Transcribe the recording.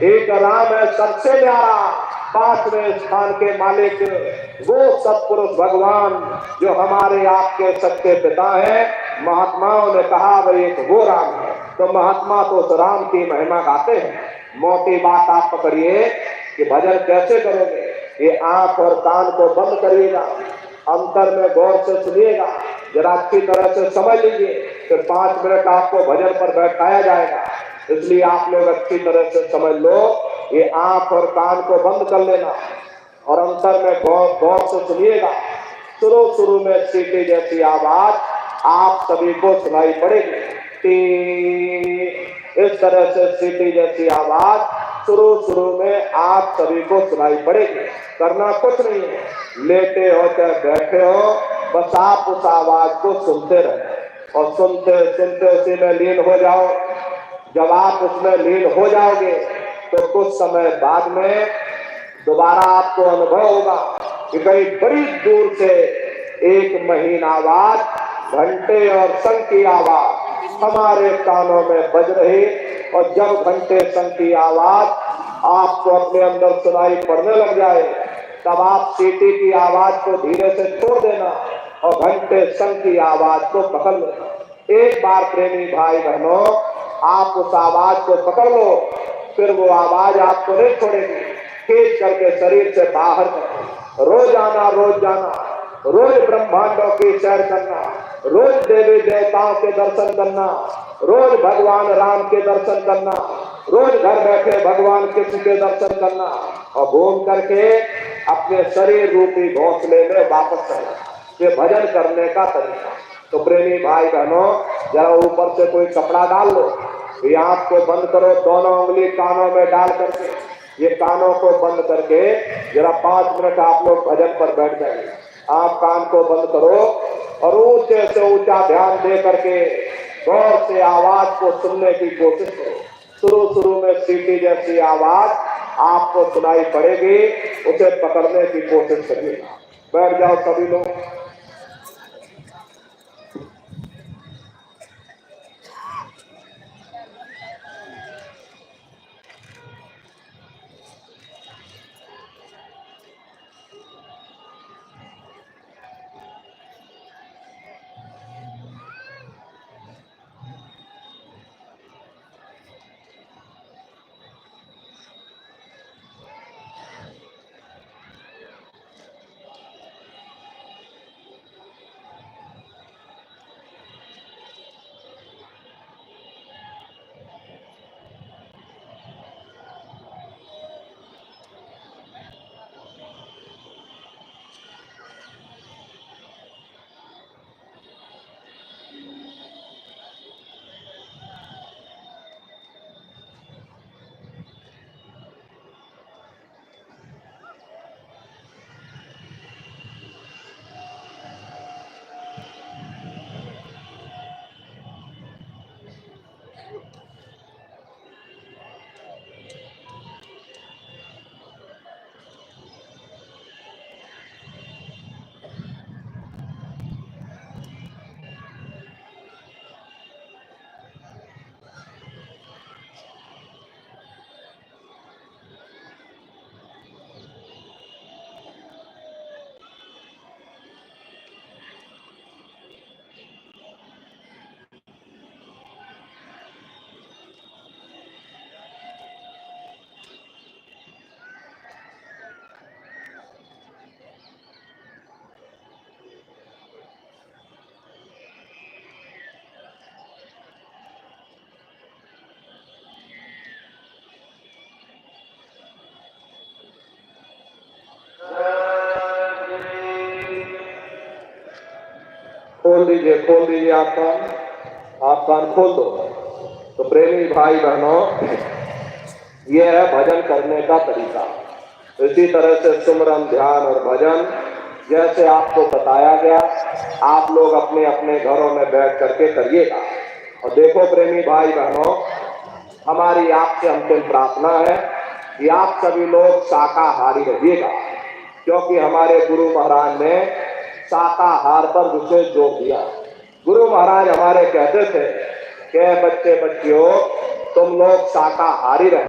एक राम है सबसे न्यारा, पांचवें स्थान के मालिक वो सत्पुरुष भगवान जो हमारे आपके सच्चे पिता हैं। महात्माओं ने कहा भाई एक वो राम है, तो महात्मा तो उस राम की महिमा गाते हैं। मोटी बात आप पकड़िए कि भजन कैसे करोगे। ये आंख और कान को बंद करिएगा, अंतर में गौर से सुनिएगा, जरा अच्छी तरह से समझ लीजिए। फिर 5 मिनट आपको भजन पर बैठाया जाएगा, इसलिए आप लोग अच्छी तरह से समझ लो। ये आंख और कान को बंद कर लेना और अंतर में गौर से सुनिएगा। शुरू में सीटी जैसी आवाज आप सभी को सुनाई पड़ेगी। इस तरह से सीटी जैसी आवाज शुरू में आप सभी को सुनाई पड़ेगी। करना कुछ नहीं है, लेटे हो चाहे बैठे हो, बस आप उस आवाज को सुनते रहे और सुनते सुनते उसी में लीन हो जाओ। जब आप उसमें लीन हो जाओगे तो कुछ समय बाद में दोबारा आपको अनुभव होगा कि कहीं बड़ी दूर से एक महीन आवाज, घंटे और शंख की आवाज हमारे कानों में बज रही। और जब घंटे शंख की आवाज आपको अपने अंदर सुनाई पड़ने लग जाए, तब आप सीटी की आवाज को धीरे से छोड़ देना और घंटे शंख की आवाज को पकड़ लेना। एक बार प्रेमी भाई बहनों आप उस आवाज को पकड़ लो, फिर वो आवाज आपको नहीं छोड़ेगी। खींच करके शरीर से बाहर करो। रोज जाना, रोज ब्रह्मांडों की सैर करना, रोज देवी देवताओं के दर्शन करना, रोज भगवान राम के दर्शन करना, रोज घर बैठे भगवान कृष्ण के दर्शन करना और घूम करके अपने शरीर रूपी घोंसले में वापस करना। ये भजन करने का तरीका। तो प्रेमी भाई बहनों जरा ऊपर से कोई कपड़ा डाल लो, ये आंख को बंद करो, दोनों उंगली कानों में डाल करके ये कानों को बंद करके जरा 5 मिनट आप लोग भजन पर बैठ जाइए। आप कान को बंद करो और ऊंचे से ऊंचा ध्यान दे करके गौर से आवाज को सुनने की कोशिश करो। शुरू में सीटी जैसी आवाज आपको सुनाई पड़ेगी, उसे पकड़ने की कोशिश करिए। बैठ जाओ सभी लोग। खोल दीजिए आप कान खोल दो। तो प्रेमी भाई बहनों ये है भजन करने का तरीका। इसी तरह से सुमरन, ध्यान और भजन जैसे आपको बताया गया आप लोग अपने अपने घरों में बैठ करके करिएगा। और देखो प्रेमी भाई बहनों हमारी आपसे अंतिम प्रार्थना है कि आप सभी लोग शाकाहारी रहिएगा, क्योंकि हमारे गुरु महाराज ने शाकाहार पर विशेष जोर दिया। गुरु महाराज हमारे कहते थे कि बच्चे बच्चियों तुम लोग शाकाहारी रहे।